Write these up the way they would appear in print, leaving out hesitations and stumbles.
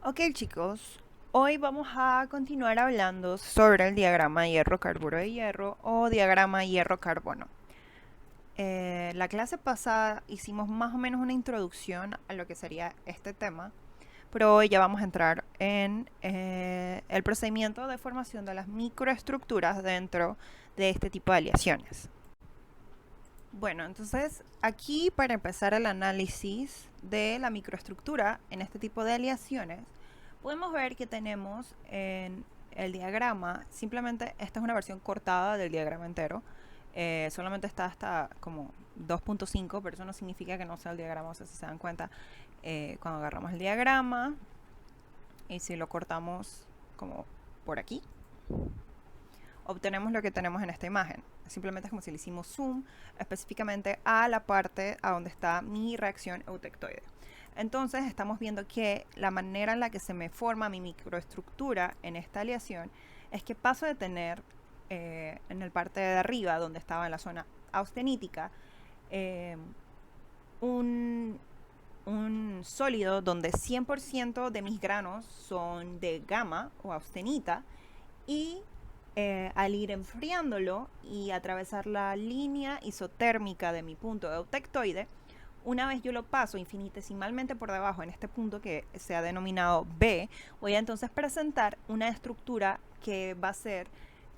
Ok, chicos, hoy vamos a continuar hablando sobre el diagrama hierro-carburo de hierro o diagrama hierro-carbono. La clase pasada hicimos más o menos una introducción a lo que sería este tema, pero hoy ya vamos a entrar en el procedimiento de formación de las microestructuras dentro de este tipo de aleaciones. Bueno, entonces aquí para empezar el análisis de la microestructura en este tipo de aleaciones, podemos ver que tenemos en el diagrama, simplemente esta es una versión cortada del diagrama entero, solamente está hasta como 2.5, pero eso no significa que no sea el diagrama, o sea, si se dan cuenta, cuando agarramos el diagrama y si lo cortamos como por aquí, obtenemos lo que tenemos en esta imagen. Simplemente es como si le hicimos zoom específicamente a la parte a donde está mi reacción eutectoide. Entonces estamos viendo que la manera en la que se me forma mi microestructura en esta aleación es que paso de tener en el parte de arriba, donde estaba en la zona austenítica, un, un sólido donde 100% de mis granos son de gamma o austenita, y al ir enfriándolo y atravesar la línea isotérmica de mi punto eutectoide, una vez yo lo paso infinitesimalmente por debajo en este punto que se ha denominado B, voy a entonces presentar una estructura que va a ser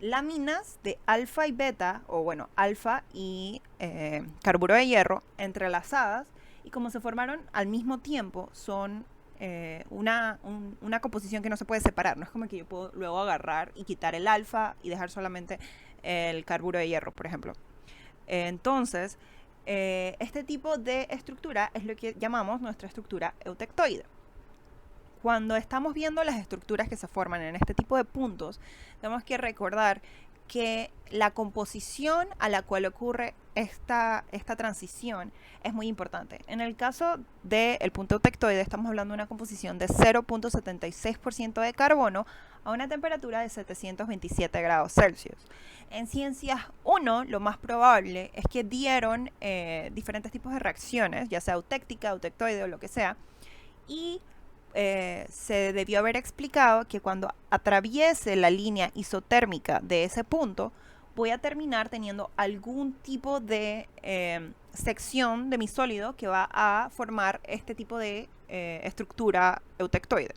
láminas de alfa y beta, o bueno, alfa y carburo de hierro entrelazadas, y como se formaron al mismo tiempo, son una composición que no se puede separar. No es como que yo puedo luego agarrar y quitar el alfa y dejar solamente el carburo de hierro, por ejemplo. Entonces, este tipo de estructura es lo que llamamos nuestra estructura eutectoide. Cuando estamos viendo las estructuras que se forman en este tipo de puntos, tenemos que recordar que la composición a la cual ocurre esta transición es muy importante. En el caso del punto eutectoide estamos hablando de una composición de 0.76% de carbono a una temperatura de 727 grados Celsius. En ciencias 1 lo más probable es que dieron diferentes tipos de reacciones, ya sea eutéctica, eutectoide o lo que sea, y se debió haber explicado que cuando atraviese la línea isotérmica de ese punto, voy a terminar teniendo algún tipo de sección de mi sólido que va a formar este tipo de estructura eutectoide.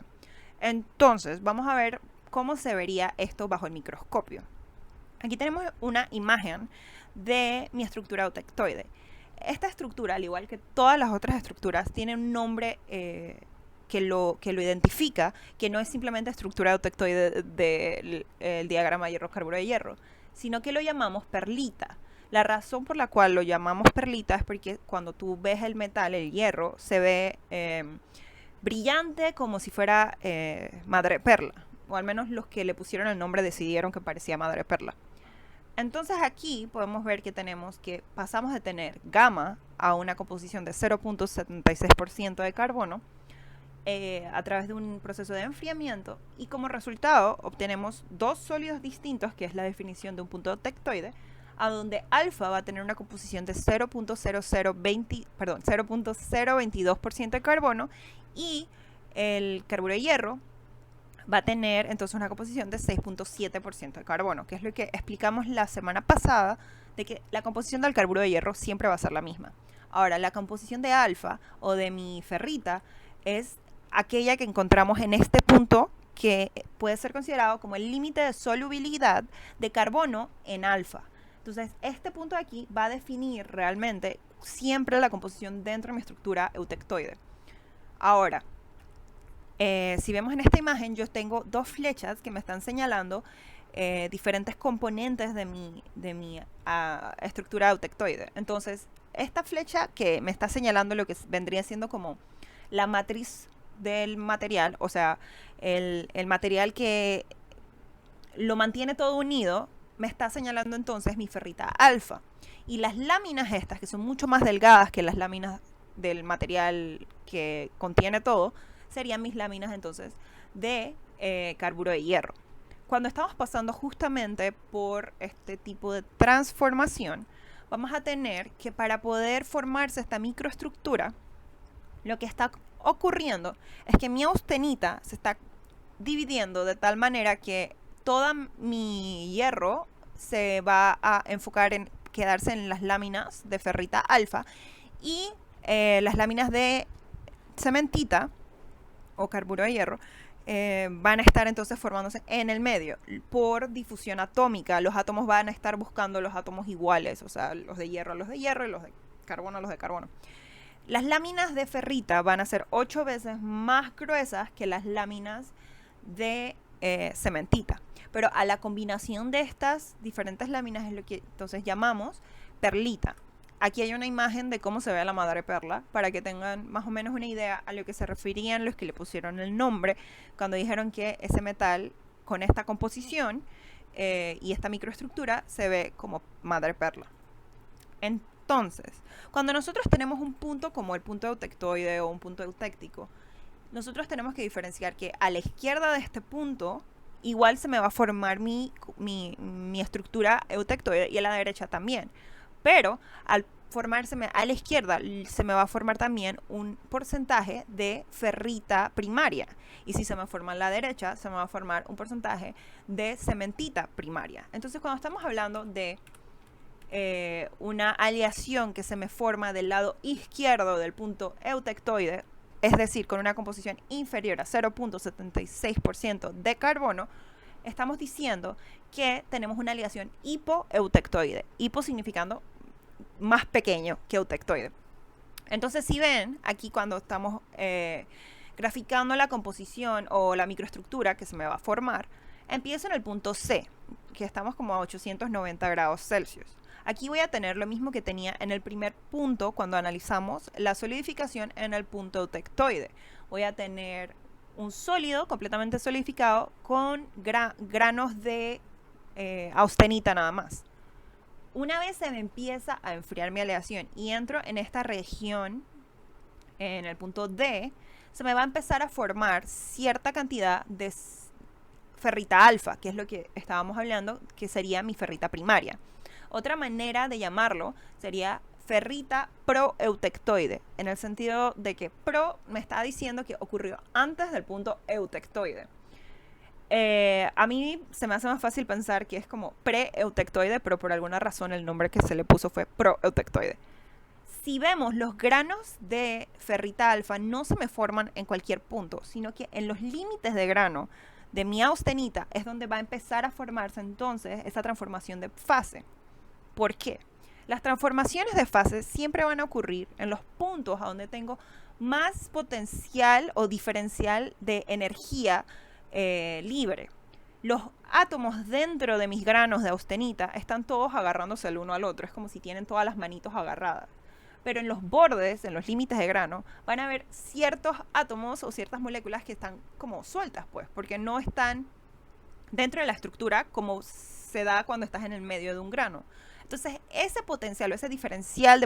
Entonces, vamos a ver cómo se vería esto bajo el microscopio. Aquí tenemos una imagen de mi estructura eutectoide. Esta estructura, al igual que todas las otras estructuras, tiene un nombre que lo identifica, que no es simplemente estructura eutectoide del diagrama hierro-carburo de hierro, sino que lo llamamos perlita. La razón por la cual lo llamamos perlita es porque cuando tú ves el metal, el hierro, se ve brillante como si fuera madre perla, o al menos los que le pusieron el nombre decidieron que parecía madre perla. Entonces aquí podemos ver que tenemos que pasamos de tener gamma a una composición de 0.76% de carbono a través de un proceso de enfriamiento, y como resultado obtenemos dos sólidos distintos, que es la definición de un punto eutectoide, a donde alfa va a tener una composición de 0.022% de carbono, y el carburo de hierro va a tener entonces una composición de 6.7% de carbono, que es lo que explicamos la semana pasada, de que la composición del carburo de hierro siempre va a ser la misma. Ahora, la composición de alfa o de mi ferrita es aquella que encontramos en este punto, que puede ser considerado como el límite de solubilidad de carbono en alfa. Entonces, este punto de aquí va a definir realmente siempre la composición dentro de mi estructura eutectoide. Ahora, si vemos en esta imagen, yo tengo dos flechas que me están señalando diferentes componentes de mi estructura eutectoide. Entonces, esta flecha que me está señalando lo que vendría siendo como la matriz del material, o sea, el material que lo mantiene todo unido, me está señalando entonces mi ferrita alfa. Y las láminas estas, que son mucho más delgadas que las láminas del material que contiene todo, serían mis láminas entonces de carburo de hierro. Cuando estamos pasando justamente por este tipo de transformación, vamos a tener que, para poder formarse esta microestructura, lo que está ocurriendo es que mi austenita se está dividiendo de tal manera que toda mi hierro se va a enfocar en quedarse en las láminas de ferrita alfa y las láminas de cementita o carburo de hierro van a estar entonces formándose en el medio por difusión atómica. Los átomos van a estar buscando los átomos iguales, o sea, los de hierro y los de carbono los de carbono. Las láminas de ferrita van a ser 8 veces más gruesas que las láminas de cementita. Pero a la combinación de estas diferentes láminas es lo que entonces llamamos perlita. Aquí hay una imagen de cómo se ve la madre perla para que tengan más o menos una idea a lo que se referían los que le pusieron el nombre cuando dijeron que ese metal con esta composición y esta microestructura se ve como madre perla. Entonces, cuando nosotros tenemos un punto como el punto eutectoide o un punto eutéctico, nosotros tenemos que diferenciar que a la izquierda de este punto igual se me va a formar mi estructura eutectoide y a la derecha también. Pero al formárseme a la izquierda se me va a formar también un porcentaje de ferrita primaria. Y si se me forma a la derecha, se me va a formar un porcentaje de cementita primaria. Entonces, cuando estamos hablando de una aleación que se me forma del lado izquierdo del punto eutectoide, es decir, con una composición inferior a 0.76% de carbono, estamos diciendo que tenemos una aleación hipoeutectoide. Hipo significando más pequeño que eutectoide. Entonces, si ven, aquí cuando estamos graficando la composición o la microestructura que se me va a formar, empiezo en el punto C, que estamos como a 890 grados Celsius. Aquí voy a tener lo mismo que tenía en el primer punto cuando analizamos la solidificación en el punto eutectoide. Voy a tener un sólido completamente solidificado con granos de austenita nada más. Una vez se me empieza a enfriar mi aleación y entro en esta región, en el punto D, se me va a empezar a formar cierta cantidad de ferrita alfa, que es lo que estábamos hablando, que sería mi ferrita primaria. Otra manera de llamarlo sería ferrita proeutectoide, en el sentido de que pro me está diciendo que ocurrió antes del punto eutectoide. A mí se me hace más fácil pensar que es como pre-eutectoide, pero por alguna razón el nombre que se le puso fue proeutectoide. Si vemos, los granos de ferrita alfa no se me forman en cualquier punto, sino que en los límites de grano de mi austenita es donde va a empezar a formarse entonces esa transformación de fase. ¿Por qué? Las transformaciones de fase siempre van a ocurrir en los puntos a donde tengo más potencial o diferencial de energía libre. Los átomos dentro de mis granos de austenita están todos agarrándose el uno al otro. Es como si tienen todas las manitos agarradas. Pero en los bordes, en los límites de grano, van a haber ciertos átomos o ciertas moléculas que están como sueltas, pues, porque no están dentro de la estructura como se da cuando estás en el medio de un grano. Entonces, ese potencial o ese diferencial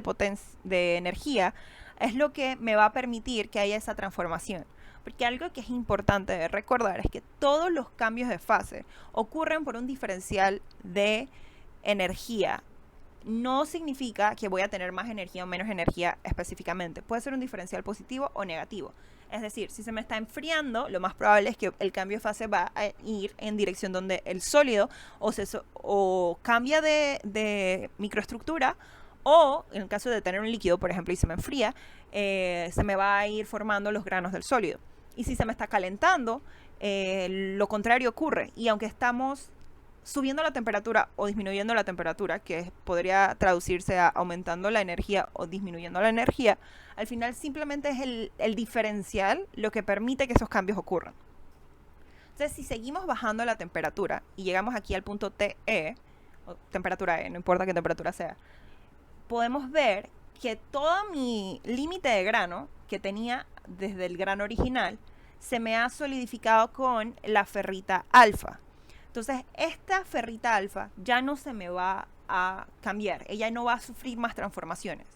de energía es lo que me va a permitir que haya esa transformación. Porque algo que es importante de recordar es que todos los cambios de fase ocurren por un diferencial de energía. No significa que voy a tener más energía o menos energía específicamente. Puede ser un diferencial positivo o negativo. Es decir, si se me está enfriando, lo más probable es que el cambio de fase va a ir en dirección donde el sólido o cambia de microestructura, o en el caso de tener un líquido, por ejemplo, y se me enfría, se me va a ir formando los granos del sólido. Y si se me está calentando, lo contrario ocurre. Y aunque estamos subiendo la temperatura o disminuyendo la temperatura, que podría traducirse a aumentando la energía o disminuyendo la energía, al final simplemente es el diferencial lo que permite que esos cambios ocurran. Entonces, si seguimos bajando la temperatura y llegamos aquí al punto TE, o temperatura E, no importa qué temperatura sea, podemos ver que todo mi límite de grano que tenía desde el grano original se me ha solidificado con la ferrita alfa. Entonces, esta ferrita alfa ya no se me va a cambiar. Ella no va a sufrir más transformaciones.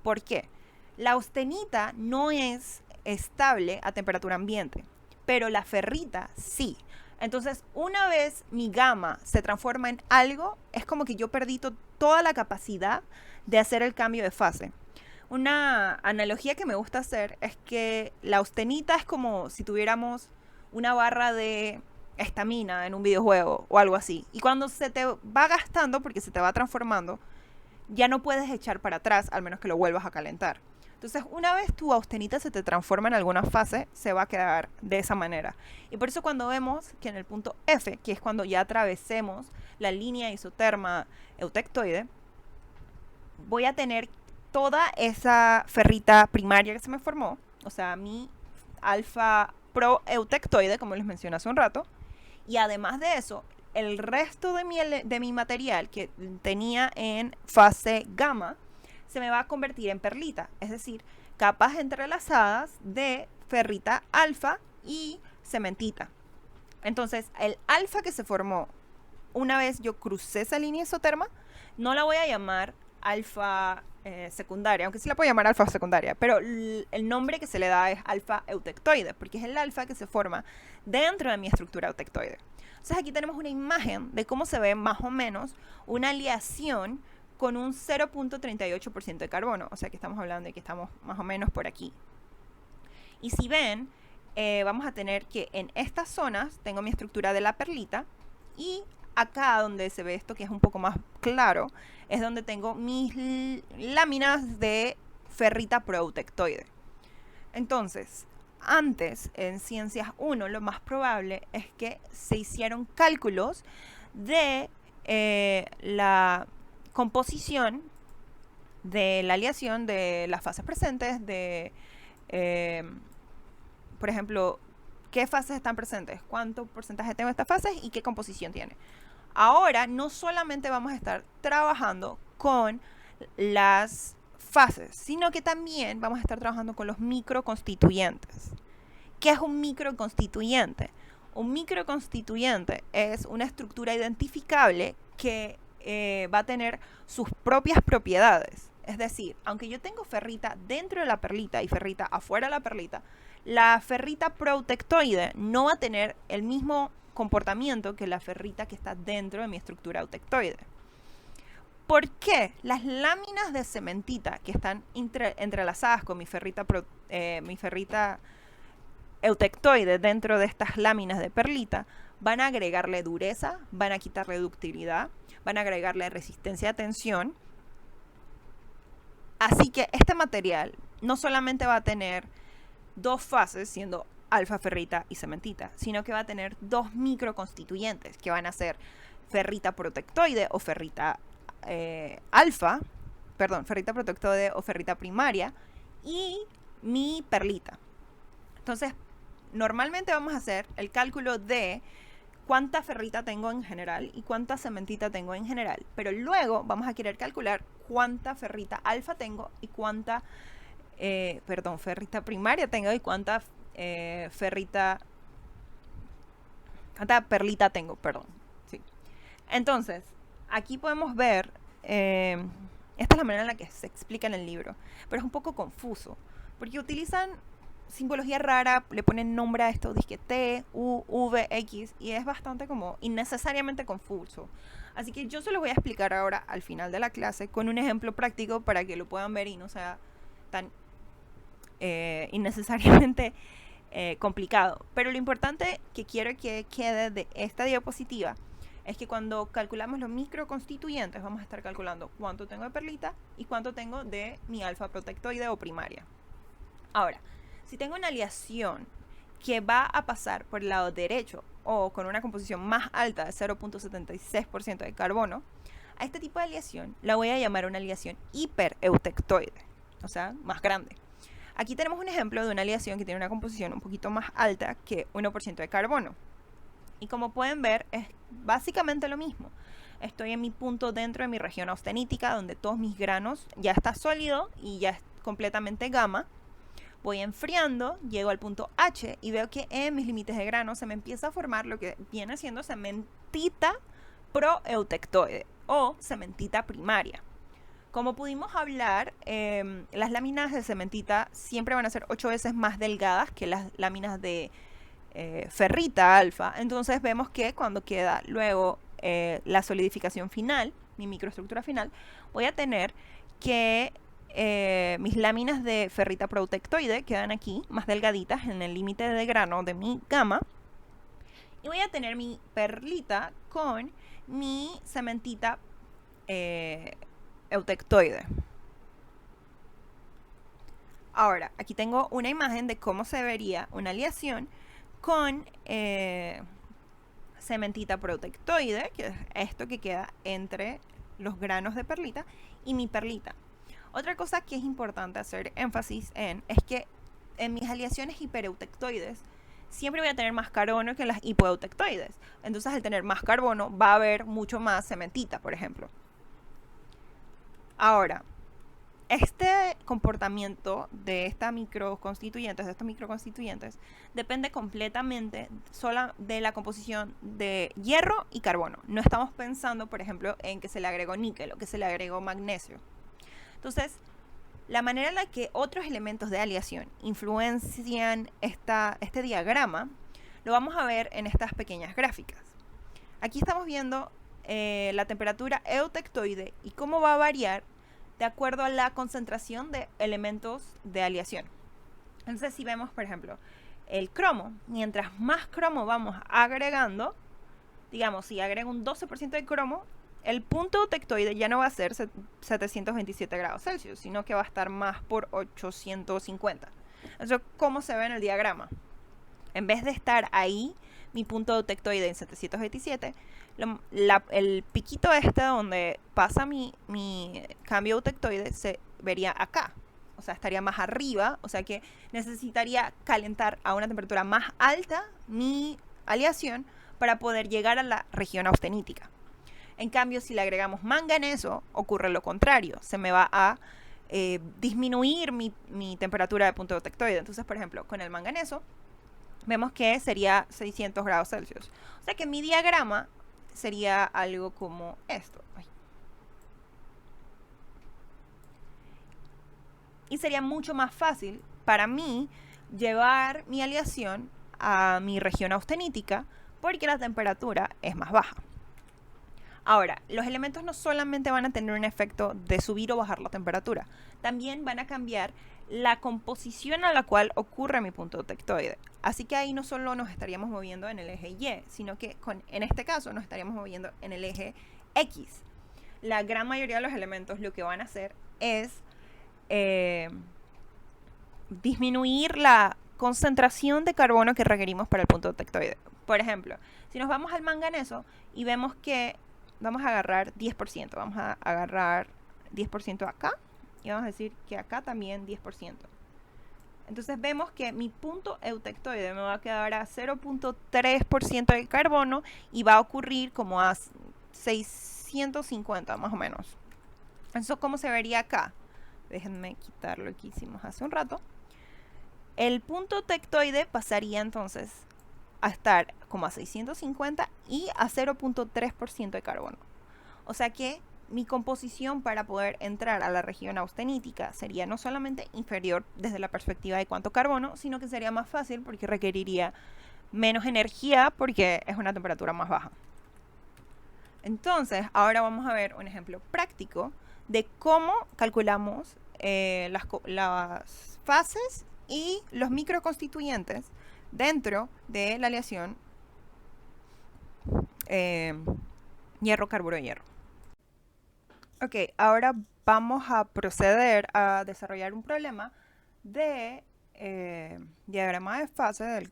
¿Por qué? La austenita no es estable a temperatura ambiente, pero la ferrita sí. Entonces, una vez mi gamma se transforma en algo, es como que yo perdí toda la capacidad de hacer el cambio de fase. Una analogía que me gusta hacer es que la austenita es como si tuviéramos una barra de estamina en un videojuego o algo así. Y cuando se te va gastando, porque se te va transformando, ya no puedes echar para atrás, al menos que lo vuelvas a calentar. Entonces, una vez tu austenita se te transforma en alguna fase, se va a quedar de esa manera. Y por eso cuando vemos que en el punto F, que es cuando ya atravesemos la línea isoterma eutectoide, voy a tener toda esa ferrita primaria que se me formó, o sea, mi alfa proeutectoide, como les mencioné hace un rato, y además de eso, el resto de mi material que tenía en fase gamma se me va a convertir en perlita, es decir, capas entrelazadas de ferrita alfa y cementita. Entonces, el alfa que se formó una vez yo crucé esa línea isoterma, no la voy a llamar alfa secundaria, aunque sí la puedo llamar alfa secundaria, pero el nombre que se le da es alfa eutectoide, porque es el alfa que se forma dentro de mi estructura eutectoide. Entonces aquí tenemos una imagen de cómo se ve más o menos una aleación con un 0.38% de carbono, o sea que estamos hablando de que estamos más o menos por aquí. Y si ven, vamos a tener que en estas zonas tengo mi estructura de la perlita y acá donde se ve esto que es un poco más claro es donde tengo mis láminas de ferrita proeutectoide. Entonces, antes en Ciencias 1 lo más probable es que se hicieron cálculos de la composición de la aleación de las fases presentes, de por ejemplo, qué fases están presentes, cuánto porcentaje tengo de estas fases y qué composición tiene. Ahora no solamente vamos a estar trabajando con las fases, sino que también vamos a estar trabajando con los microconstituyentes. ¿Qué es un microconstituyente? Un microconstituyente es una estructura identificable que va a tener sus propias propiedades. Es decir, aunque yo tengo ferrita dentro de la perlita y ferrita afuera de la perlita, la ferrita proeutectoide no va a tener el mismo comportamiento que la ferrita que está dentro de mi estructura eutectoide. ¿Por qué? Las láminas de cementita que están entrelazadas con mi ferrita eutectoide dentro de estas láminas de perlita van a agregarle dureza, van a quitarle ductilidad, van a agregarle resistencia a tensión. Así que este material no solamente va a tener dos fases, siendo alfa ferrita y cementita, sino que va a tener dos microconstituyentes que van a ser ferrita protectoide o ferrita ferrita protectoide o ferrita primaria y mi perlita. Entonces, normalmente vamos a hacer el cálculo de cuánta ferrita tengo en general y cuánta cementita tengo en general, pero luego vamos a querer calcular cuánta ferrita alfa tengo y cuánta ferrita primaria tengo y cuánta perlita tengo, sí. Entonces, aquí podemos ver, esta es la manera en la que se explica en el libro, pero es un poco confuso, porque utilizan simbología rara, le ponen nombre a esto, disque T, U, V, X, y es bastante como innecesariamente confuso. Así que yo se los voy a explicar ahora al final de la clase con un ejemplo práctico para que lo puedan ver y no sea tan innecesariamente complicado. Pero lo importante que quiero que quede de esta diapositiva es que cuando calculamos los microconstituyentes vamos a estar calculando cuánto tengo de perlita y cuánto tengo de mi alfa protectoide o primaria. Ahora, si tengo una aleación que va a pasar por el lado derecho o con una composición más alta de 0.76% de carbono, a este tipo de aleación la voy a llamar una aleación hipereutectoide, o sea, más grande. Aquí tenemos un ejemplo de una aleación que tiene una composición un poquito más alta que 1% de carbono. Y como pueden ver, es básicamente lo mismo. Estoy en mi punto dentro de mi región austenítica, donde todos mis granos ya está sólido y ya es completamente gamma. Voy enfriando, llego al punto H y veo que en mis límites de grano se me empieza a formar lo que viene siendo cementita proeutectoide o cementita primaria. Como pudimos hablar, las láminas de cementita siempre van a ser 8 veces más delgadas que las láminas de ferrita alfa. Entonces vemos que cuando queda luego la solidificación final, mi microestructura final, voy a tener que mis láminas de ferrita protectoide quedan aquí, más delgaditas, en el límite de grano de mi gama. Y voy a tener mi perlita con mi cementita eutectoide. Ahora, aquí tengo una imagen de cómo se vería una aleación con cementita protectoide, que es esto que queda entre los granos de perlita y mi perlita. Otra cosa que es importante hacer énfasis en es que en mis aleaciones hipereutectoides siempre voy a tener más carbono que las hipoeutectoides. Entonces, al tener más carbono, va a haber mucho más cementita, por ejemplo. Ahora, este comportamiento de estos microconstituyentes, depende completamente sola de la composición de hierro y carbono. No estamos pensando, por ejemplo, en que se le agregó níquel o que se le agregó magnesio. Entonces, la manera en la que otros elementos de aleación influencian este diagrama lo vamos a ver en estas pequeñas gráficas. Aquí estamos viendo la temperatura eutectoide y cómo va a variar de acuerdo a la concentración de elementos de aleación. Entonces, si vemos, por ejemplo, el cromo, mientras más cromo vamos agregando, digamos, si agrego un 12% de cromo, el punto eutectoide ya no va a ser 727 grados Celsius, sino que va a estar más por 850. Eso, ¿cómo se ve en el diagrama? En vez de estar ahí, mi punto eutectoide en 727, el piquito donde pasa mi cambio eutectoide se vería acá. O sea, estaría más arriba, o sea que necesitaría calentar a una temperatura más alta mi aleación para poder llegar a la región austenítica. En cambio, si le agregamos manganeso, ocurre lo contrario. Se me va a disminuir mi temperatura de punto eutectoide. Entonces, por ejemplo, con el manganeso, vemos que sería 600 grados Celsius. O sea que mi diagrama sería algo como esto. Y sería mucho más fácil para mí llevar mi aleación a mi región austenítica porque la temperatura es más baja. Ahora, los elementos no solamente van a tener un efecto de subir o bajar la temperatura, también van a cambiar la composición a la cual ocurre mi punto eutectoide. Así que ahí no solo nos estaríamos moviendo en el eje Y, sino que en este caso nos estaríamos moviendo en el eje X. La gran mayoría de los elementos lo que van a hacer es disminuir la concentración de carbono que requerimos para el punto eutectoide. Por ejemplo, si nos vamos al manganeso y vemos que vamos a agarrar 10%, vamos a agarrar 10% acá y vamos a decir que acá también 10%. Entonces vemos que mi punto eutectoide me va a quedar a 0.3% de carbono y va a ocurrir como a 650 más o menos. Eso, ¿cómo se vería acá? Déjenme quitar lo que hicimos hace un rato. El punto eutectoide pasaría entonces a estar como a 650 y a 0.3% de carbono. O sea que mi composición para poder entrar a la región austenítica sería no solamente inferior desde la perspectiva de cuánto carbono, sino que sería más fácil porque requeriría menos energía porque es una temperatura más baja. Entonces, ahora vamos a ver un ejemplo práctico de cómo calculamos las fases y los microconstituyentes dentro de la aleación hierro, carburo, hierro. Ok, ahora vamos a proceder a desarrollar un problema de diagrama de fase del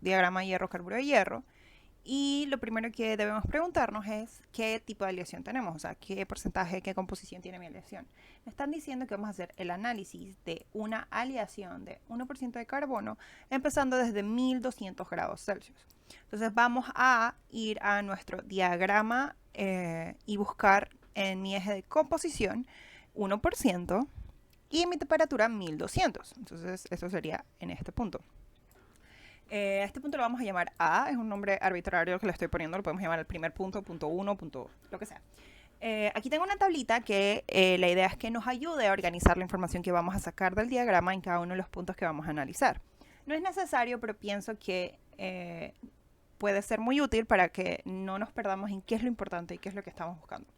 diagrama hierro, carburo, hierro. Y lo primero que debemos preguntarnos es qué tipo de aleación tenemos, o sea, qué porcentaje, qué composición tiene mi aleación. Me están diciendo que vamos a hacer el análisis de una aleación de 1% de carbono empezando desde 1200 grados Celsius. Entonces vamos a ir a nuestro diagrama y buscar en mi eje de composición 1% y mi temperatura 1200. Entonces eso sería en este punto. A este punto lo vamos a llamar A, es un nombre arbitrario que le estoy poniendo, lo podemos llamar el primer punto, punto 1, punto lo que sea. Aquí tengo una tablita que la idea es que nos ayude a organizar la información que vamos a sacar del diagrama en cada uno de los puntos que vamos a analizar. No es necesario, pero pienso que puede ser muy útil para que no nos perdamos en qué es lo importante y qué es lo que estamos buscando.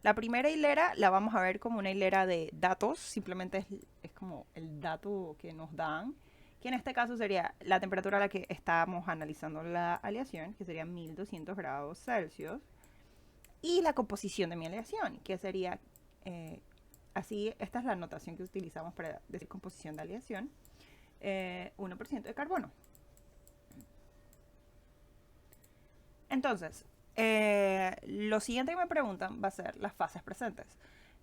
La primera hilera la vamos a ver como una hilera de datos, simplemente es como el dato que nos dan, que en este caso sería la temperatura a la que estamos analizando la aleación, que sería 1200 grados Celsius, y la composición de mi aleación, que sería, así, esta es la notación que utilizamos para decir composición de aleación, 1% de carbono. Entonces, lo siguiente que me preguntan va a ser las fases presentes.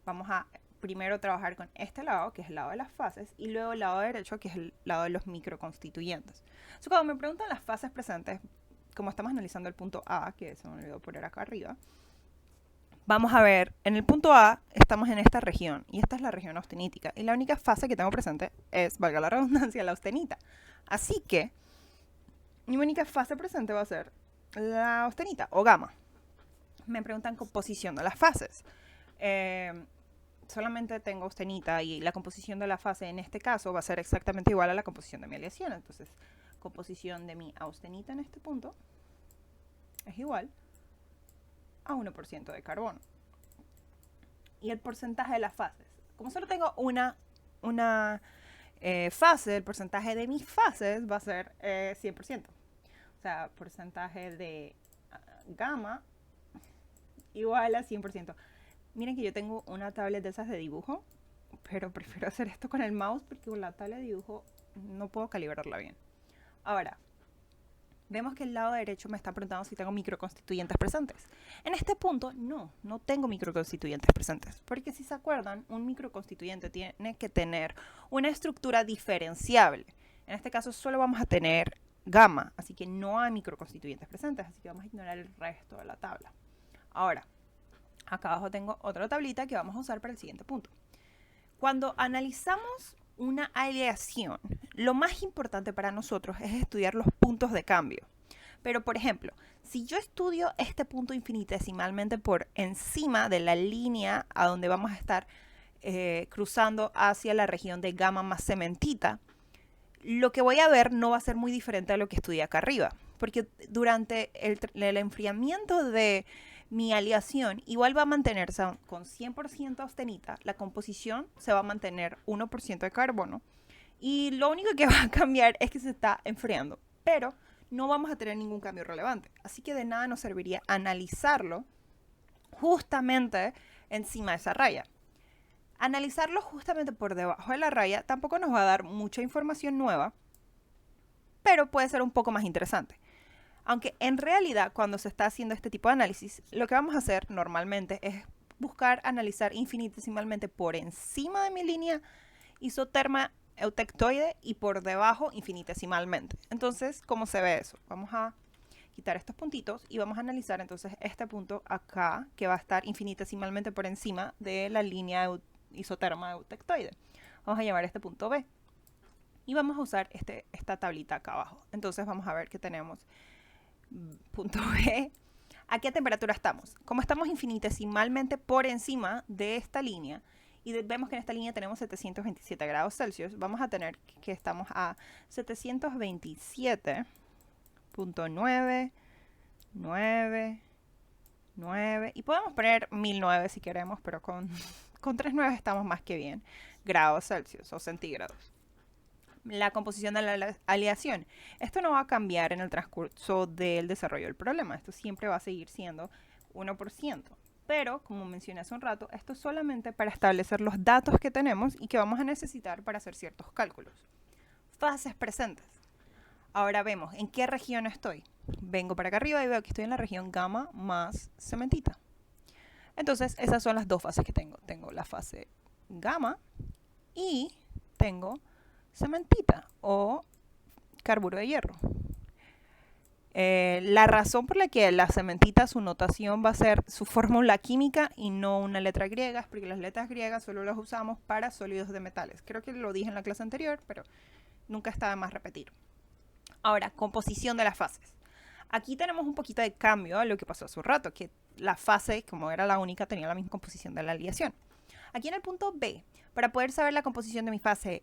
Vamos a primero trabajar con este lado, que es el lado de las fases, y luego el lado derecho, que es el lado de los microconstituyentes. Entonces, cuando me preguntan las fases presentes, como estamos analizando el punto A, que se me olvidó poner acá arriba, vamos a ver, en el punto A estamos en esta región, y esta es la región austenítica, y la única fase que tengo presente es, valga la redundancia, la austenita. Así que, mi única fase presente va a ser la austenita o gamma. Me preguntan composición de las fases. Solamente tengo austenita y la composición de la fase en este caso va a ser exactamente igual a la composición de mi aleación. Entonces, composición de mi austenita en este punto es igual a 1% de carbono. Y el porcentaje de las fases. Como solo tengo una fase, el porcentaje de mis fases va a ser 100%. O sea, porcentaje de gamma igual a 100%. Miren que yo tengo una tablet de esas de dibujo, pero prefiero hacer esto con el mouse porque con la tablet de dibujo no puedo calibrarla bien. Ahora, vemos que el lado derecho me está preguntando si tengo microconstituyentes presentes. En este punto, no tengo microconstituyentes presentes, porque si se acuerdan, un microconstituyente tiene que tener una estructura diferenciable. En este caso solo vamos a tener gamma, así que no hay microconstituyentes presentes, así que vamos a ignorar el resto de la tabla. Ahora, acá abajo tengo otra tablita que vamos a usar para el siguiente punto. Cuando analizamos una aleación, lo más importante para nosotros es estudiar los puntos de cambio. Pero, por ejemplo, si yo estudio este punto infinitesimalmente por encima de la línea a donde vamos a estar cruzando hacia la región de gamma más cementita, lo que voy a ver no va a ser muy diferente a lo que estudié acá arriba. Porque durante el enfriamiento de mi aleación igual va a mantenerse con 100% austenita, la composición se va a mantener 1% de carbono y lo único que va a cambiar es que se está enfriando, pero no vamos a tener ningún cambio relevante, así que de nada nos serviría analizarlo justamente encima de esa raya. Analizarlo justamente por debajo de la raya tampoco nos va a dar mucha información nueva, pero puede ser un poco más interesante. Aunque en realidad cuando se está haciendo este tipo de análisis, lo que vamos a hacer normalmente es buscar analizar infinitesimalmente por encima de mi línea isoterma eutectoide y por debajo infinitesimalmente. Entonces, ¿cómo se ve eso? Vamos a quitar estos puntitos y vamos a analizar entonces este punto acá que va a estar infinitesimalmente por encima de la línea isoterma eutectoide. Vamos a llamar este punto B. Y vamos a usar esta tablita acá abajo. Entonces vamos a ver que tenemos punto B. ¿A qué temperatura estamos? Como estamos infinitesimalmente por encima de esta línea y vemos que en esta línea tenemos 727 grados Celsius, vamos a tener que estamos a 727.999 y podemos poner 1009 si queremos, pero con 39 estamos más que bien, grados Celsius o centígrados. La composición de la aleación. Esto no va a cambiar en el transcurso del desarrollo del problema. Esto siempre va a seguir siendo 1%. Pero, como mencioné hace un rato, esto es solamente para establecer los datos que tenemos y que vamos a necesitar para hacer ciertos cálculos. Fases presentes. Ahora vemos en qué región estoy. Vengo para acá arriba y veo que estoy en la región gamma más cementita. Entonces, esas son las dos fases que tengo. Tengo la fase gamma y tengo cementita o carburo de hierro. La razón por la que la cementita, su notación va a ser su fórmula química y no una letra griega, es porque las letras griegas solo las usamos para sólidos de metales. Creo que lo dije en la clase anterior, pero nunca está de más repetir. Ahora, composición de las fases. Aquí tenemos un poquito de cambio a lo que pasó hace un rato, que la fase, como era la única, tenía la misma composición de la aleación. Aquí en el punto B, para poder saber la composición de mi fase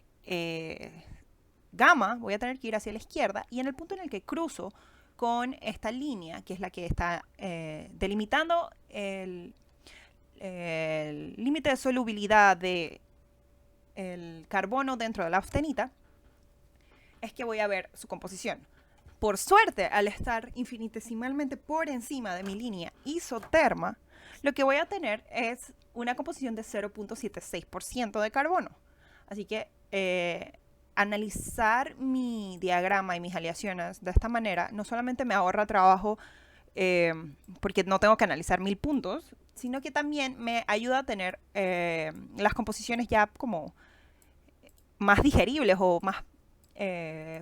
gamma, voy a tener que ir hacia la izquierda y en el punto en el que cruzo con esta línea, que es la que está delimitando el límite de solubilidad de el carbono dentro de la austenita, es que voy a ver su composición. Por suerte, al estar infinitesimalmente por encima de mi línea isoterma, lo que voy a tener es una composición de 0.76% de carbono. Así que analizar mi diagrama y mis aleaciones de esta manera no solamente me ahorra trabajo porque no tengo que analizar 1000 puntos, sino que también me ayuda a tener las composiciones ya como más digeribles o más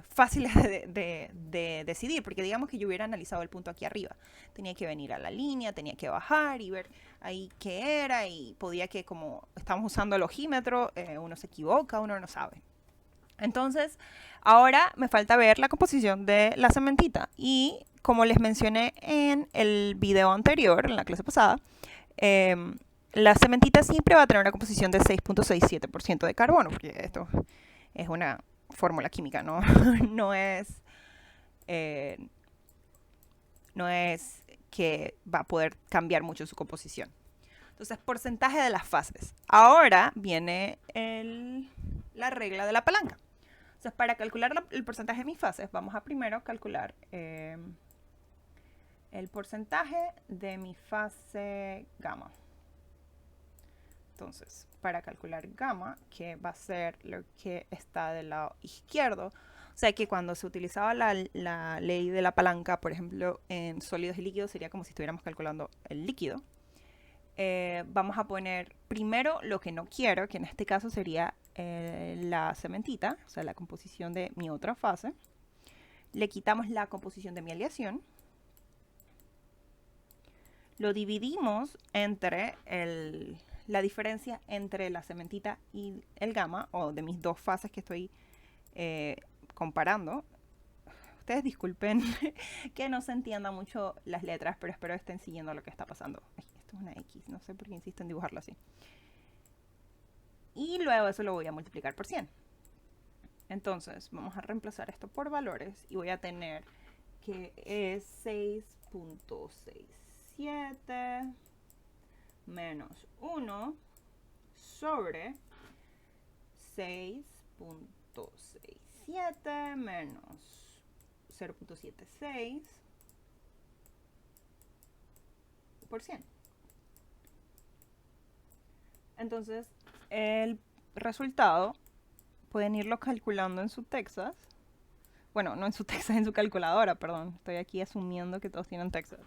fáciles de decidir, porque digamos que yo hubiera analizado el punto aquí arriba, tenía que venir a la línea, tenía que bajar y ver ahí qué era, y podía que, como estamos usando el ojímetro, uno se equivoca, uno no sabe. Entonces, ahora me falta ver la composición de la cementita, y como les mencioné en el video anterior, en la clase pasada, eh, la cementita siempre va a tener una composición de 6.67% de carbono, porque esto es una fórmula química, ¿no? no es eh, no es que va a poder cambiar mucho su composición. Entonces, porcentaje de las fases. Ahora viene la regla de la palanca. Entonces, para calcular el porcentaje de mis fases, vamos a primero calcular el porcentaje de mi fase gamma. Entonces, para calcular gamma, que va a ser lo que está del lado izquierdo, o sea que cuando se utilizaba la ley de la palanca, por ejemplo, en sólidos y líquidos, sería como si estuviéramos calculando el líquido. Vamos a poner primero lo que no quiero, que en este caso sería la cementita, o sea, la composición de mi otra fase. Le quitamos la composición de mi aleación. Lo dividimos entre la diferencia entre la cementita y el gamma, o de mis dos fases que estoy comparando. Ustedes disculpen que no se entienda mucho las letras, pero espero que estén siguiendo lo que está pasando. Ay, esto es una X, no sé por qué insisto en dibujarlo así. Y luego eso lo voy a multiplicar por 100. Entonces vamos a reemplazar esto por valores y voy a tener que es 6.67 menos 1 sobre 6.67 menos 0.76 por 100. Entonces, el resultado pueden irlo calculando en su Texas. Bueno, no en su Texas, en su calculadora, perdón. Estoy aquí asumiendo que todos tienen Texas.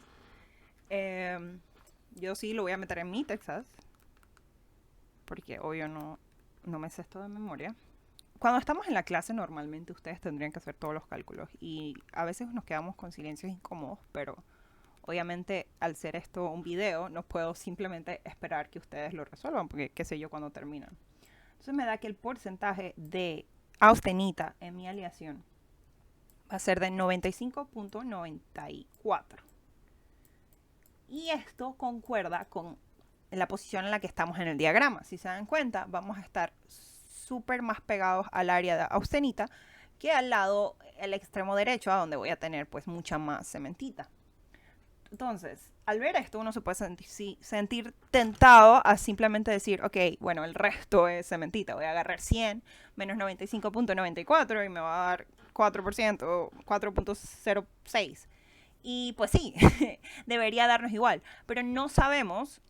Yo sí lo voy a meter en mi Texas, porque obvio no me sé esto de memoria. Cuando estamos en la clase, normalmente ustedes tendrían que hacer todos los cálculos, y a veces nos quedamos con silencios incómodos, pero obviamente al ser esto un video, no puedo simplemente esperar que ustedes lo resuelvan, porque qué sé yo cuando terminan. Entonces me da que el porcentaje de austenita en mi aleación va a ser de 95.94. Y esto concuerda con la posición en la que estamos en el diagrama. Si se dan cuenta, vamos a estar súper más pegados al área de austenita que al lado, el extremo derecho, a donde voy a tener pues mucha más cementita. Entonces, al ver esto, uno se puede sentir tentado a simplemente decir, ok, bueno, el resto es cementita. Voy a agarrar 100 menos 95.94 y me va a dar 4%, 4.06. Y pues sí, debería darnos igual. Pero no sabemos,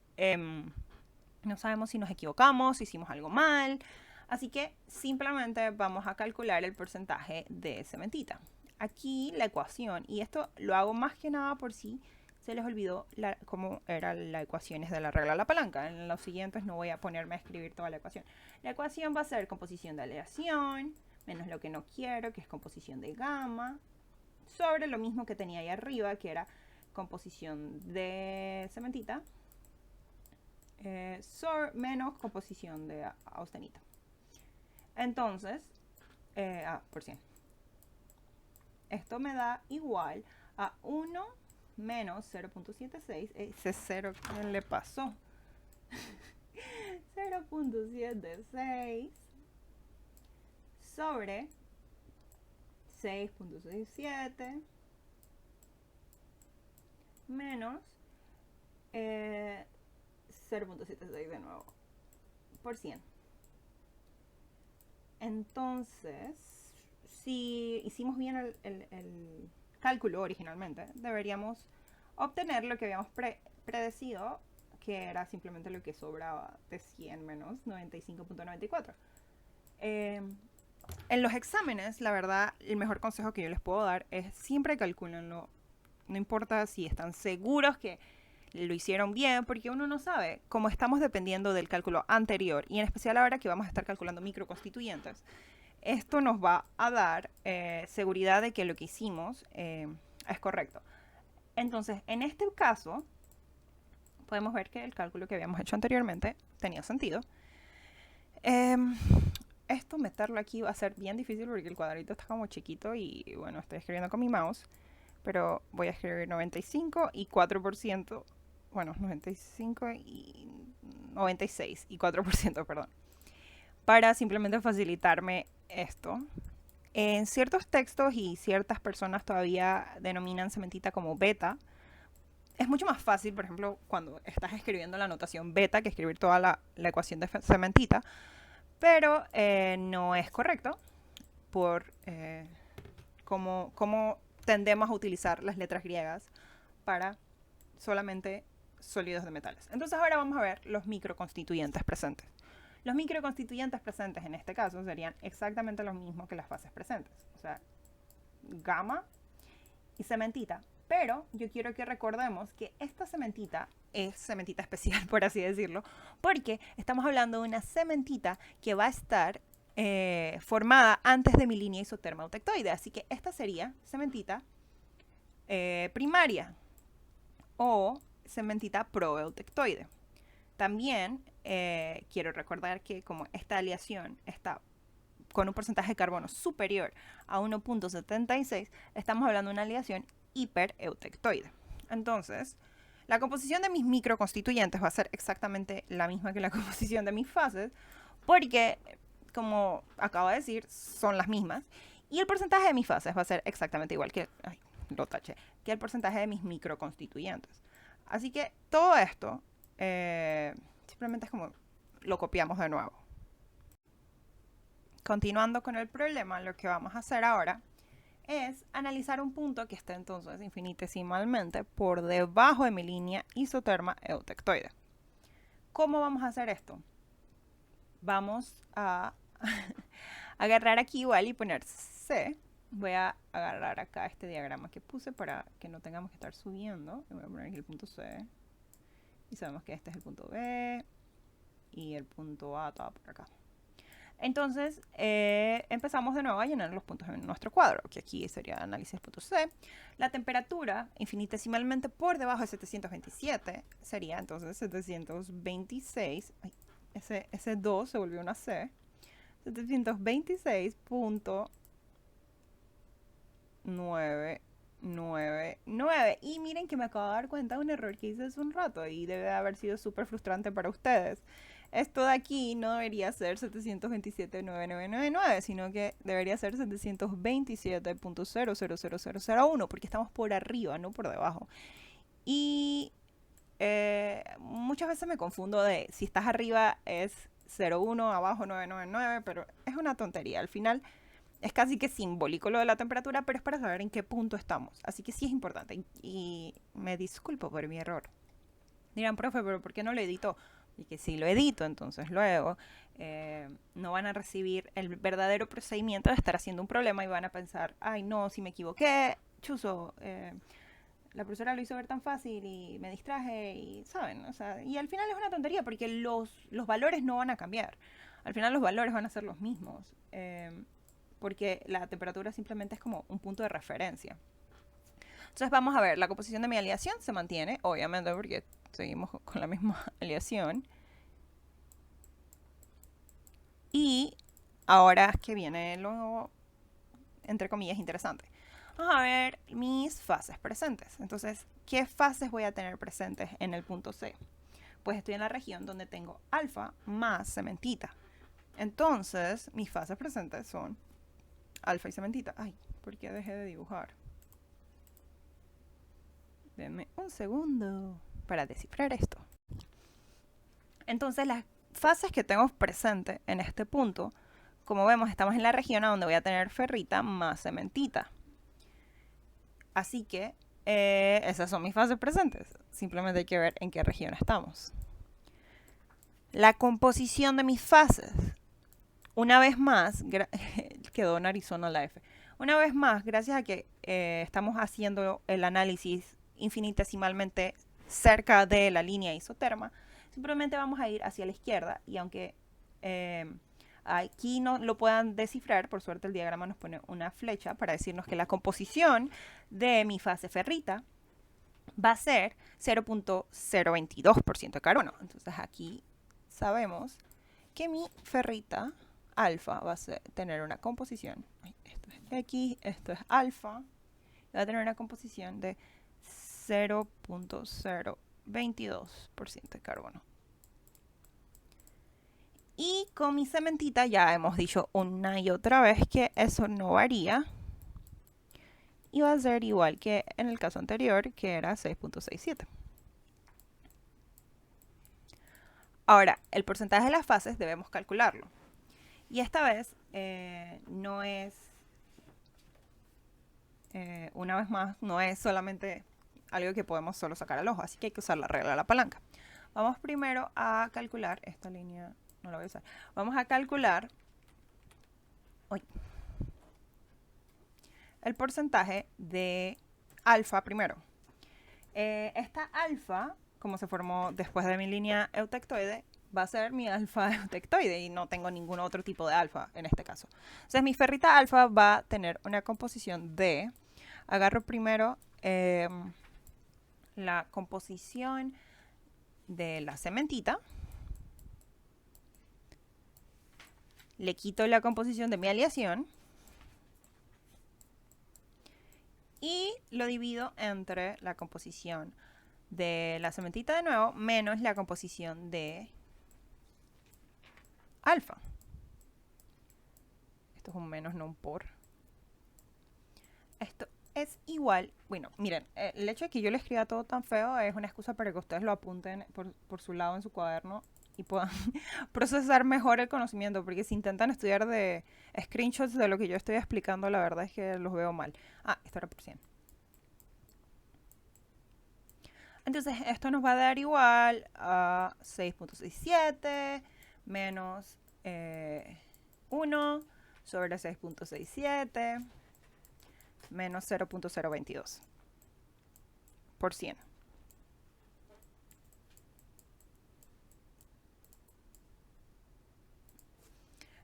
no sabemos si nos equivocamos, si hicimos algo mal. Así que simplemente vamos a calcular el porcentaje de cementita. Aquí la ecuación, y esto lo hago más que nada por si se les olvidó cómo eran las ecuaciones de la regla de la palanca. En los siguientes no voy a ponerme a escribir toda la ecuación. La ecuación va a ser composición de aleación menos lo que no quiero, que es composición de gamma, sobre lo mismo que tenía ahí arriba, que era composición de cementita, menos composición de austenita. Entonces, por 100. Esto me da igual a 1 menos 0.76. Ese 0 que le pasó. 0.76 sobre 6.67 menos 0.76 de nuevo por 100. Entonces, si hicimos bien el cálculo originalmente, deberíamos obtener lo que habíamos predecido, que era simplemente lo que sobraba de 100 menos 95.94. En los exámenes, la verdad, el mejor consejo que yo les puedo dar es siempre calcúlenlo. No importa si están seguros que lo hicieron bien, porque uno no sabe. Como estamos dependiendo del cálculo anterior, y en especial ahora que vamos a estar calculando microconstituyentes, esto nos va a dar seguridad de que lo que hicimos es correcto. Entonces, en este caso, podemos ver que el cálculo que habíamos hecho anteriormente tenía sentido. Esto, meterlo aquí va a ser bien difícil porque el cuadrito está como chiquito y bueno, estoy escribiendo con mi mouse. Pero voy a escribir 95 y 4%, bueno, 95 y 96 y 4%, perdón, para simplemente facilitarme esto. En ciertos textos y ciertas personas todavía denominan cementita como beta. Es mucho más fácil, por ejemplo, cuando estás escribiendo la notación beta que escribir toda la ecuación de cementita, pero no es correcto por cómo tendemos a utilizar las letras griegas para solamente sólidos de metales. Entonces ahora vamos a ver los microconstituyentes presentes. Los microconstituyentes presentes en este caso serían exactamente lo mismo que las fases presentes, o sea, gamma y cementita. Pero yo quiero que recordemos que esta cementita es cementita especial, por así decirlo, porque estamos hablando de una cementita que va a estar formada antes de mi línea isoterma eutectoide. Así que esta sería cementita primaria o cementita proeutectoide. También quiero recordar que como esta aleación está con un porcentaje de carbono superior a 1.76, estamos hablando de una aleación hipereutectoide. Entonces, la composición de mis microconstituyentes va a ser exactamente la misma que la composición de mis fases, porque, como acabo de decir, son las mismas. Y el porcentaje de mis fases va a ser exactamente igual que, que el porcentaje de mis microconstituyentes. Así que todo esto simplemente es como lo copiamos de nuevo. Continuando con el problema, lo que vamos a hacer ahora es analizar un punto que esté entonces infinitesimalmente por debajo de mi línea isoterma eutectoide. ¿Cómo vamos a hacer esto? Vamos a agarrar aquí igual y poner C. Voy a agarrar acá este diagrama que puse para que no tengamos que estar subiendo. Voy a poner aquí el punto C. Y sabemos que este es el punto B y el punto A todo por acá. Entonces, empezamos de nuevo a llenar los puntos en nuestro cuadro, que aquí sería análisis del punto C. La temperatura, infinitesimalmente por debajo de 727, sería entonces 726. Ay, ese 2 se volvió una C. 726.999. Y miren que me acabo de dar cuenta de un error que hice hace un rato y debe haber sido súper frustrante para ustedes. Esto de aquí no debería ser 727.9999, sino que debería ser 727.00001, porque estamos por arriba, no por debajo. Y muchas veces me confundo de si estás arriba es 0,1, abajo 999, pero es una tontería. Al final es casi que simbólico lo de la temperatura, pero es para saber en qué punto estamos. Así que sí es importante. Y me disculpo por mi error. Dirán, profe, pero ¿por qué no lo editó? Y que si lo edito, entonces luego no van a recibir el verdadero procedimiento de estar haciendo un problema y van a pensar, ay no, si me equivoqué, chuzo, la profesora lo hizo ver tan fácil y me distraje y, ¿saben? O sea, y al final es una tontería porque los valores no van a cambiar. Al final los valores van a ser los mismos. Porque la temperatura simplemente es como un punto de referencia. Entonces vamos a ver, la composición de mi aleación se mantiene, obviamente porque seguimos con la misma aleación. Y ahora es que viene lo, entre comillas, interesante. Vamos a ver mis fases presentes. Entonces, ¿qué fases voy a tener presentes en el punto C? Pues estoy en la región donde tengo alfa más cementita. Entonces, mis fases presentes son alfa y cementita. Ay, ¿por qué dejé de dibujar? Denme un segundo para descifrar esto. Entonces las fases que tengo presente en este punto, como vemos, estamos en la región a donde voy a tener ferrita más cementita. Así que esas son mis fases presentes. Simplemente hay que ver en qué región estamos. La composición de mis fases. Una vez más, quedó en Arizona la F. Una vez más, gracias a que estamos haciendo el análisis infinitesimalmente cerca de la línea isoterma, simplemente vamos a ir hacia la izquierda y aunque aquí no lo puedan descifrar, por suerte el diagrama nos pone una flecha para decirnos que la composición de mi fase ferrita va a ser 0.022% de carbono. Entonces aquí sabemos que mi ferrita alfa va a tener una composición, esto es X, esto es alfa, va a tener una composición de 0.022% de carbono. Y con mi cementita ya hemos dicho una y otra vez que eso no varía. Y va a ser igual que en el caso anterior, que era 6.67. Ahora, el porcentaje de las fases debemos calcularlo. Y esta vez no es, una vez más, no es solamente algo que podemos solo sacar al ojo, así que hay que usar la regla de la palanca. Vamos primero a calcular, esta línea no la voy a usar, vamos a calcular el porcentaje de alfa primero. Esta alfa, como se formó después de mi línea eutectoide, va a ser mi alfa eutectoide y no tengo ningún otro tipo de alfa en este caso. Entonces mi ferrita alfa va a tener una composición de, agarro primero la composición de la cementita, le quito la composición de mi aleación y lo divido entre la composición de la cementita de nuevo menos la composición de alfa. Esto es un menos, no un por. Esto es igual, bueno, miren, el hecho de que yo le escriba todo tan feo es una excusa para que ustedes lo apunten por su lado en su cuaderno y puedan procesar mejor el conocimiento, porque si intentan estudiar de screenshots de lo que yo estoy explicando, la verdad es que los veo mal. Ah, esto era por 100. Entonces esto nos va a dar igual a 6.67 menos 1 sobre 6.67 menos 0.022 por 100.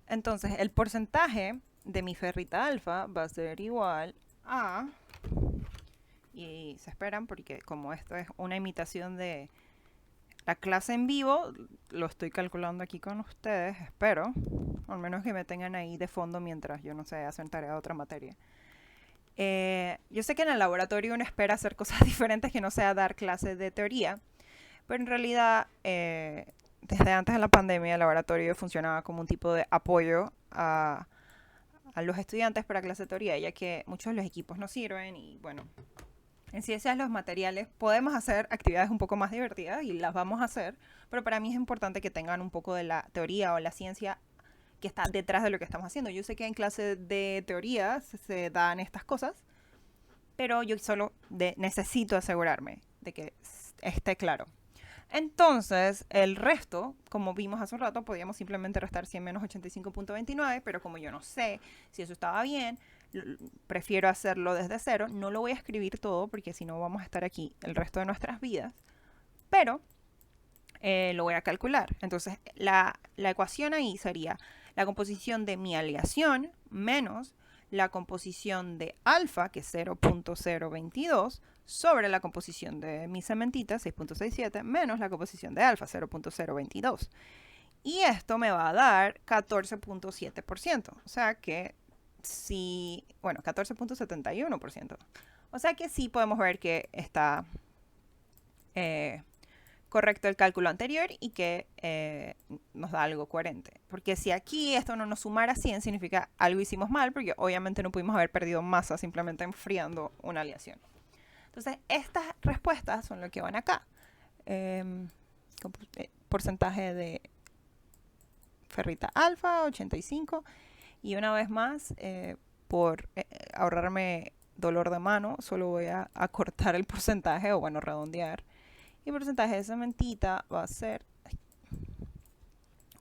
Entonces el porcentaje de mi ferrita alfa va a ser igual a, y se esperan porque como esto es una imitación de la clase en vivo, lo estoy calculando aquí con ustedes, espero, al menos que me tengan ahí de fondo mientras yo no sé, hacen tarea de otra materia. Yo sé que en el laboratorio uno espera hacer cosas diferentes que no sea dar clases de teoría, pero en realidad desde antes de la pandemia el laboratorio funcionaba como un tipo de apoyo a los estudiantes para clase de teoría, ya que muchos de los equipos no sirven y bueno, en ciencias los materiales podemos hacer actividades un poco más divertidas y las vamos a hacer, pero para mí es importante que tengan un poco de la teoría o la ciencia que está detrás de lo que estamos haciendo. Yo sé que en clase de teoría se dan estas cosas, pero yo solo necesito asegurarme de que esté claro. Entonces, el resto, como vimos hace un rato, podíamos simplemente restar 100 menos 85.29, pero como yo no sé si eso estaba bien, prefiero hacerlo desde cero. No lo voy a escribir todo porque si no vamos a estar aquí el resto de nuestras vidas, pero lo voy a calcular. Entonces, la ecuación ahí sería la composición de mi aleación menos la composición de alfa, que es 0.022, sobre la composición de mi cementita, 6.67, menos la composición de alfa, 0.022. Y esto me va a dar 14.7%. O sea que sí, bueno, 14.71%. O sea que sí podemos ver que está correcto el cálculo anterior y que nos da algo coherente. Porque si aquí esto no nos sumara 100, significa algo hicimos mal, porque obviamente no pudimos haber perdido masa simplemente enfriando una aleación. Entonces, estas respuestas son lo que van acá. porcentaje de ferrita alfa, 85. Y una vez más, por ahorrarme dolor de mano, solo voy a cortar el porcentaje, o bueno, redondear. Y el porcentaje de cementita va a ser, ay,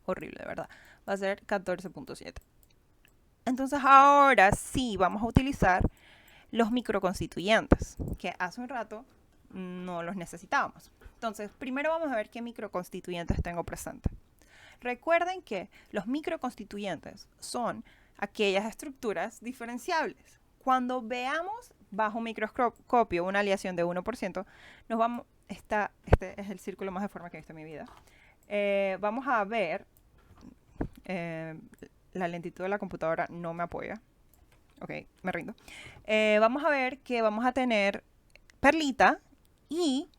horrible, de verdad, va a ser 14.7. Entonces ahora sí vamos a utilizar los microconstituyentes, que hace un rato no los necesitábamos. Entonces, primero vamos a ver qué microconstituyentes tengo presente. Recuerden que los microconstituyentes son aquellas estructuras diferenciables. Cuando veamos bajo un microscopio una aleación de 1%, nos vamos, este es el círculo más deforme que he visto en mi vida. Vamos a ver, la lentitud de la computadora no me apoya. Ok, me rindo. Vamos a ver que vamos a tener perlita y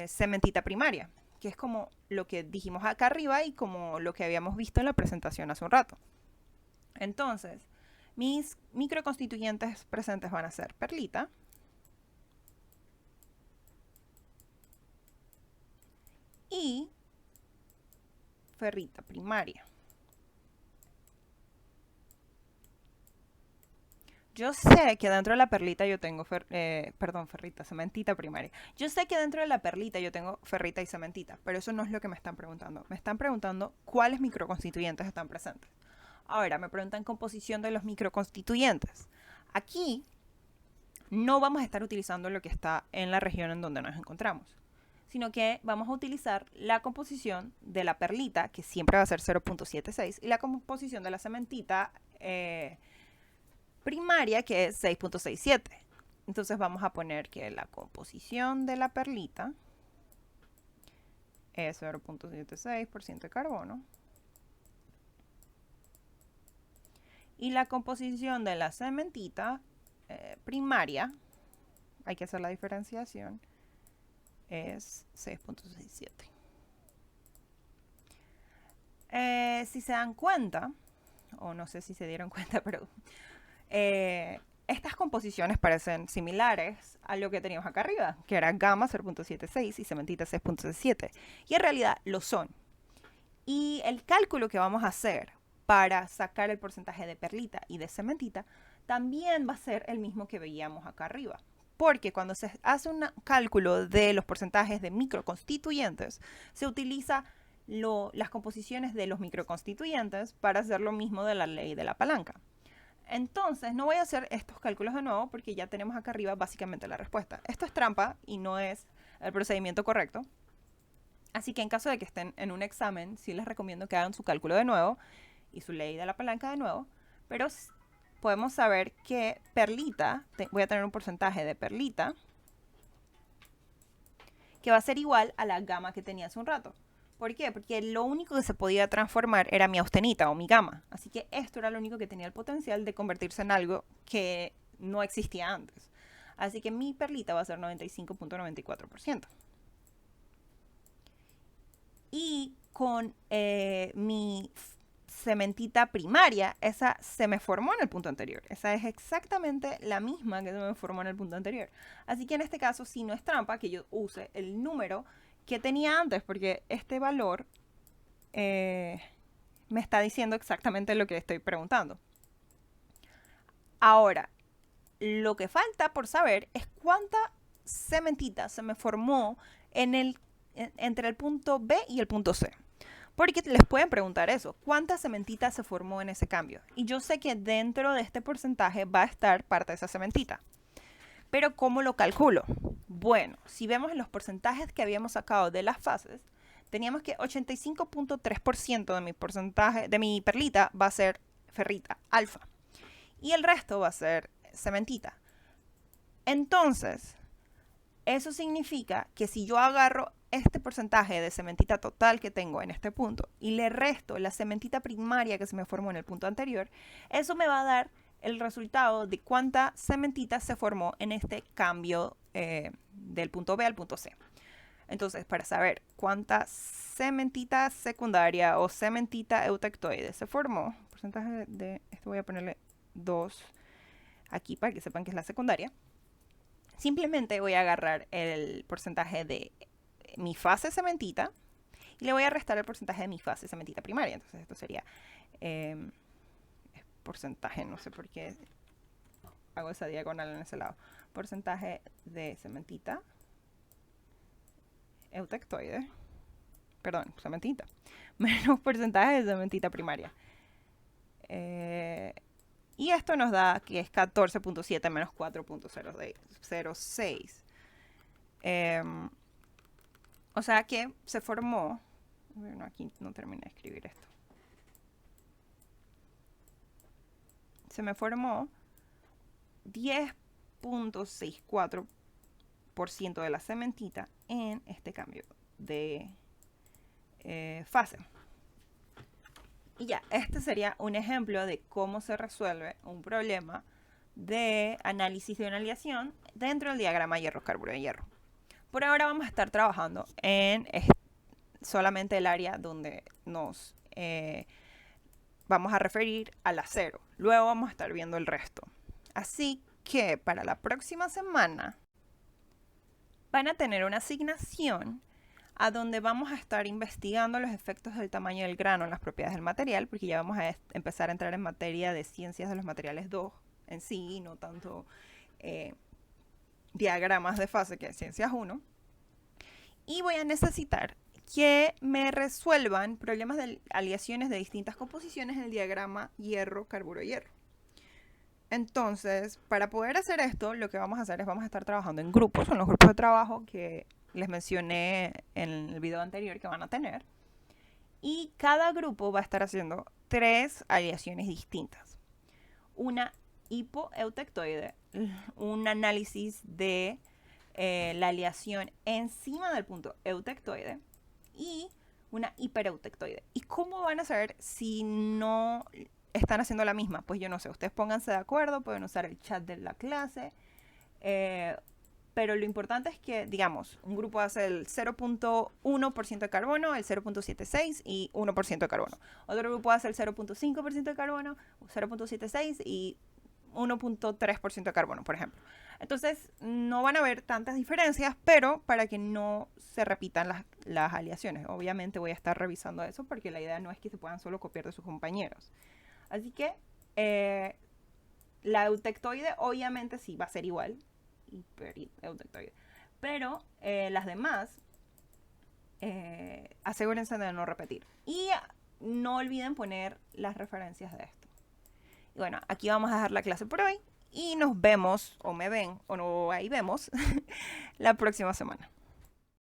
cementita primaria, que es como lo que dijimos acá arriba y como lo que habíamos visto en la presentación hace un rato. Entonces, mis microconstituyentes presentes van a ser perlita y ferrita primaria. Yo sé que dentro de la perlita yo tengo, cementita primaria. Yo sé que dentro de la perlita yo tengo ferrita y cementita, pero eso no es lo que me están preguntando. Me están preguntando cuáles microconstituyentes están presentes. Ahora, me preguntan composición de los microconstituyentes. Aquí no vamos a estar utilizando lo que está en la región en donde nos encontramos, sino que vamos a utilizar la composición de la perlita, que siempre va a ser 0.76, y la composición de la cementita primaria, que es 6.67. Entonces vamos a poner que la composición de la perlita es 0.76% de carbono. Y la composición de la cementita primaria, hay que hacer la diferenciación, es 6.67. Si se dan cuenta, o no sé si se dieron cuenta, pero estas composiciones parecen similares a lo que teníamos acá arriba, que era gamma 0.76 y cementita 6.67. Y en realidad lo son. Y el cálculo que vamos a hacer para sacar el porcentaje de perlita y de cementita también va a ser el mismo que veíamos acá arriba. Porque cuando se hace un cálculo de los porcentajes de microconstituyentes, se utiliza las composiciones de los microconstituyentes para hacer lo mismo de la ley de la palanca. Entonces, no voy a hacer estos cálculos de nuevo porque ya tenemos acá arriba básicamente la respuesta. Esto es trampa y no es el procedimiento correcto. Así que en caso de que estén en un examen, sí les recomiendo que hagan su cálculo de nuevo y su ley de la palanca de nuevo. Pero podemos saber que perlita, voy a tener un porcentaje de perlita que va a ser igual a la gamma que tenía hace un rato. ¿Por qué? Porque lo único que se podía transformar era mi austenita o mi gamma. Así que esto era lo único que tenía el potencial de convertirse en algo que no existía antes. Así que mi perlita va a ser 95.94%. Y con mi cementita primaria, esa se me formó en el punto anterior. Esa es exactamente la misma que se me formó en el punto anterior. Así que en este caso, si no es trampa que yo use el número que tenía antes, porque este valor me está diciendo exactamente lo que estoy preguntando. Ahora, lo que falta por saber es cuánta cementita se me formó entre el punto B y el punto C. Porque les pueden preguntar eso, ¿cuánta cementita se formó en ese cambio? Y yo sé que dentro de este porcentaje va a estar parte de esa cementita. Pero ¿cómo lo calculo? Bueno, si vemos los porcentajes que habíamos sacado de las fases, teníamos que 85.3% de mi porcentaje, de mi perlita va a ser ferrita alfa. Y el resto va a ser cementita. Entonces, eso significa que si yo agarro este porcentaje de cementita total que tengo en este punto y le resto la cementita primaria que se me formó en el punto anterior, eso me va a dar el resultado de cuánta cementita se formó en este cambio del punto B al punto C. Entonces, para saber cuánta cementita secundaria o cementita eutectoide se formó, porcentaje de, esto voy a ponerle 2 aquí para que sepan que es la secundaria, simplemente voy a agarrar el porcentaje de mi fase cementita y le voy a restar el porcentaje de mi fase cementita primaria. Entonces esto sería porcentaje, no sé por qué hago esa diagonal en ese lado. Porcentaje de cementita eutectoide, perdón, cementita, menos porcentaje de cementita primaria. Y esto nos da que es 14.7 menos 4.06. O sea que se formó... Bueno, aquí no terminé de escribir esto. Se me formó 10.64% de la cementita en este cambio de fase. Y ya, este sería un ejemplo de cómo se resuelve un problema de análisis de una aleación dentro del diagrama hierro-carburo-hierro. Por ahora vamos a estar trabajando en solamente el área donde nos vamos a referir al acero. Luego vamos a estar viendo el resto. Así que para la próxima semana van a tener una asignación a donde vamos a estar investigando los efectos del tamaño del grano en las propiedades del material, porque ya vamos a empezar a entrar en materia de ciencias de los materiales 2 en sí, y no tanto diagramas de fase, que es ciencias 1. Y voy a necesitar que me resuelvan problemas de aleaciones de distintas composiciones en el diagrama hierro-carburo-hierro. Entonces, para poder hacer esto, lo que vamos a hacer es vamos a estar trabajando en grupos, son los grupos de trabajo que les mencioné en el video anterior que van a tener. Y cada grupo va a estar haciendo 3 aleaciones distintas. Una hipoeutectoide, un análisis de la aleación encima del punto eutectoide, y una hipereutectoide. ¿Y cómo van a saber si no están haciendo la misma? Pues yo no sé, ustedes pónganse de acuerdo, pueden usar el chat de la clase. Pero lo importante es que, digamos, un grupo hace el 0.1% de carbono, el 0.76 y 1% de carbono. Otro grupo hace el 0.5% de carbono, 0.76 y 1.3% de carbono, por ejemplo. Entonces, no van a haber tantas diferencias, pero para que no se repitan las aleaciones. Obviamente voy a estar revisando eso porque la idea no es que se puedan solo copiar de sus compañeros. Así que la eutectoide obviamente sí va a ser igual. Hipereutectoide. Pero las demás, asegúrense de no repetir. Y no olviden poner las referencias de esto. Y bueno, aquí vamos a dejar la clase por hoy. Y nos vemos, o me ven, o no, ahí vemos, la próxima semana.